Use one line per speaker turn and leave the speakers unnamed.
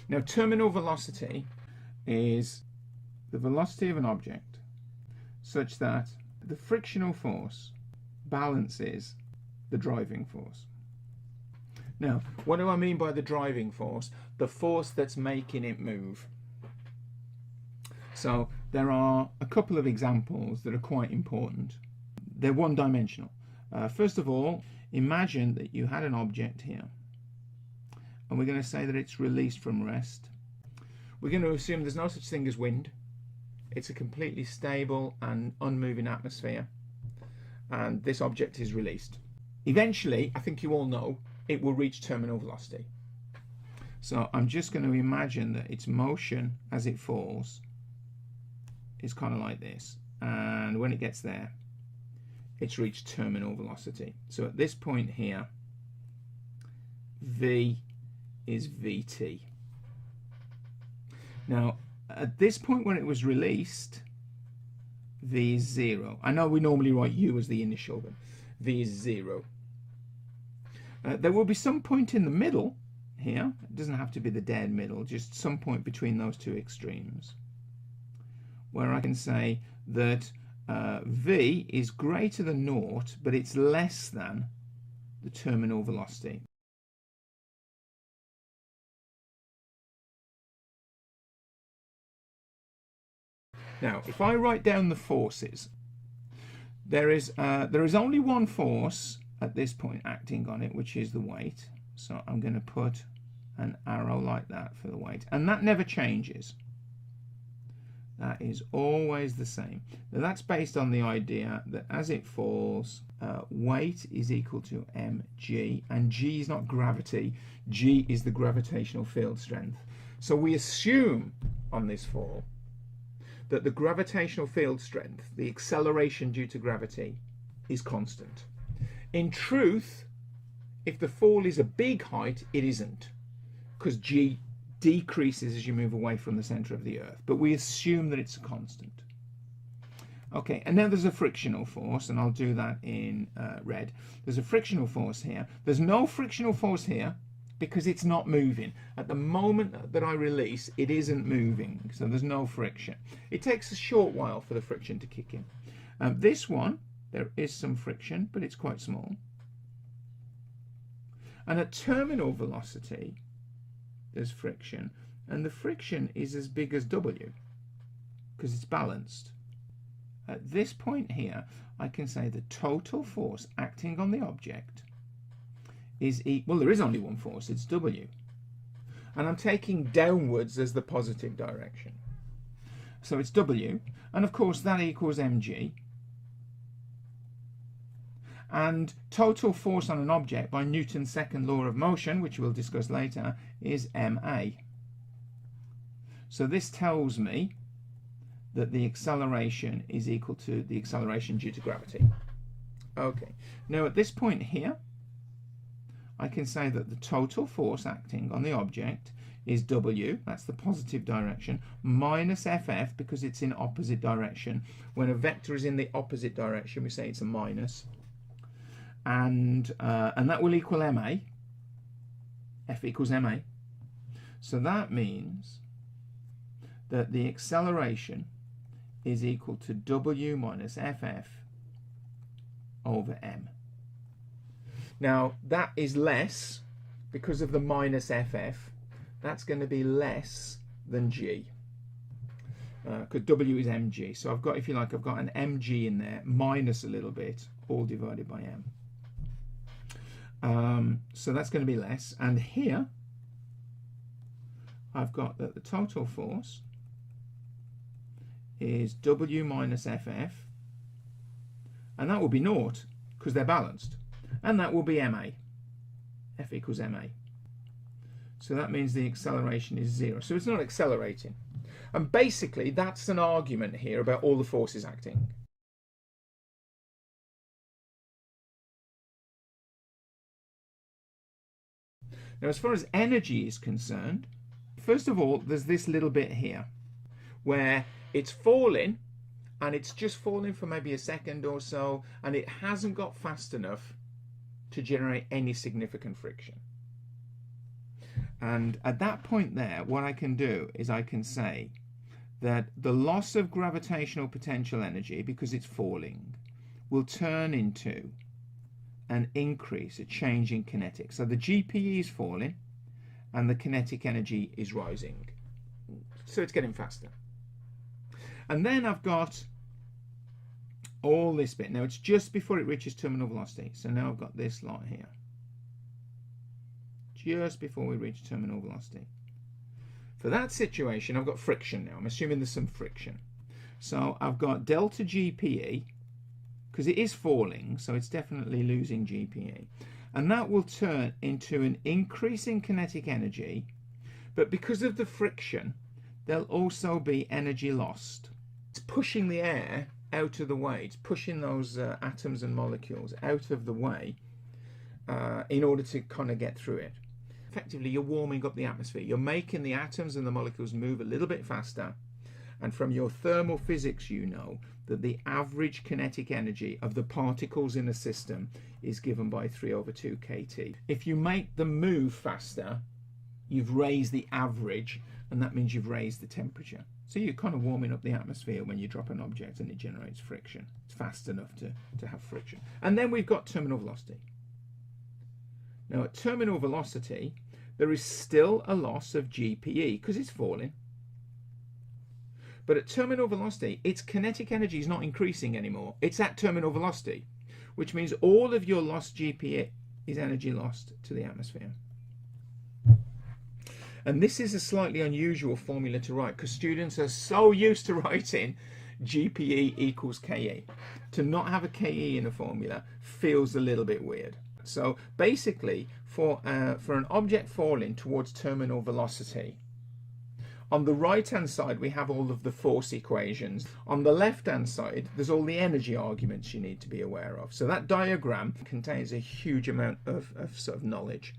Now, terminal velocity is the velocity of an object such that the frictional force balances the driving force. Now, what do I mean by the driving force? The force that's making it move. So there are a couple of examples that are quite important. They're one-dimensional. First of all, imagine that you had an object here, and we're going to say that it's released from rest. We're going to assume there's no such thing as wind. It's a completely stable and unmoving atmosphere, and this object is released. Eventually, I think you all know, it will reach terminal velocity. So I'm just going to imagine that its motion as it falls is kind of like this, and when it gets there, it's reached terminal velocity. So at this point here, V is Vt. Now, at this point when it was released, V is 0. I know we normally write U as the initial, but V is 0. There will be some point in the middle here. It doesn't have to be the dead middle, just some point between those two extremes, where I can say that V is greater than 0, but it's less than the terminal velocity. Now, if I write down the forces, there is only one force at this point acting on it, which is the weight. So I'm going to put an arrow like that for the weight, and that never changes. That is always the same. Now that's based on the idea that as it falls, weight is equal to mg, and g is not gravity, g is the gravitational field strength. So we assume on this fall that the gravitational field strength, the acceleration due to gravity, is constant. In truth, if the fall is a big height, it isn't, because g decreases as you move away from the center of the earth, but we assume that it's a constant. Okay, and now there's a frictional force, and I'll do that in red. There's a frictional force here. There's no frictional force here because it's not moving. At the moment that I release, it isn't moving, so there's no friction. It takes a short while for the friction to kick in. This one, there is some friction, but it's quite small. And at terminal velocity, there's friction, and the friction is as big as W because it's balanced. At this point here, I can say the total force acting on the object is equal, well, there is only one force, it's W, and I'm taking downwards as the positive direction. So it's W, and of course that equals mg, and total force on an object by Newton's second law of motion, which we'll discuss later, is ma. So this tells me that the acceleration is equal to the acceleration due to gravity. Okay, now at this point here, I can say that the total force acting on the object is W, that's the positive direction, minus FF, because it's in opposite direction. When a vector is in the opposite direction, we say it's a minus. And that will equal ma. F equals ma. So that means that the acceleration is equal to W minus FF over m. Now that is less, because of the minus FF, that's going to be less than g, because W is mg. So I've got, if you like, I've got an mg in there minus a little bit, all divided by m. So that's going to be less, and here I've got that the total force is W minus FF, and that will be naught because they're balanced, and that will be ma. F equals ma. So that means the acceleration is 0, so it's not accelerating. And basically that's an argument here about all the forces acting. Now, as far as energy is concerned, first of all, there's this little bit here where it's falling, and it's just falling for maybe a second or so, and it hasn't got fast enough to generate any significant friction. And at that point there, what I can do is I can say that the loss of gravitational potential energy, because it's falling, will turn into an increase, a change in kinetic. So the GPE is falling and the kinetic energy is rising. So it's getting faster. And then I've got all this bit. Now it's just before it reaches terminal velocity. So now I've got this lot here. Just before we reach terminal velocity. For that situation, I've got friction now. I'm assuming there's some friction. So I've got delta GPE, because it is falling, so it's definitely losing GPE. And that will turn into an increase in kinetic energy, but because of the friction, there'll also be energy lost. It's pushing the air out of the way. It's pushing those atoms and molecules out of the way in order to kind of get through it. Effectively, you're warming up the atmosphere. You're making the atoms and the molecules move a little bit faster. And from your thermal physics, you know that the average kinetic energy of the particles in a system is given by 3/2 kT. If you make them move faster, you've raised the average, and that means you've raised the temperature. So you're kind of warming up the atmosphere when you drop an object and it generates friction. It's fast enough to have friction. And then we've got terminal velocity. Now at terminal velocity, there is still a loss of GPE because it's falling. But at terminal velocity, its kinetic energy is not increasing anymore. It's at terminal velocity, which means all of your lost GPE is energy lost to the atmosphere. And this is a slightly unusual formula to write because students are so used to writing GPE equals KE. To not have a KE in a formula feels a little bit weird. So basically, for an object falling towards terminal velocity, on the right-hand side, we have all of the force equations. On the left-hand side, there's all the energy arguments you need to be aware of. So that diagram contains a huge amount of sort of knowledge.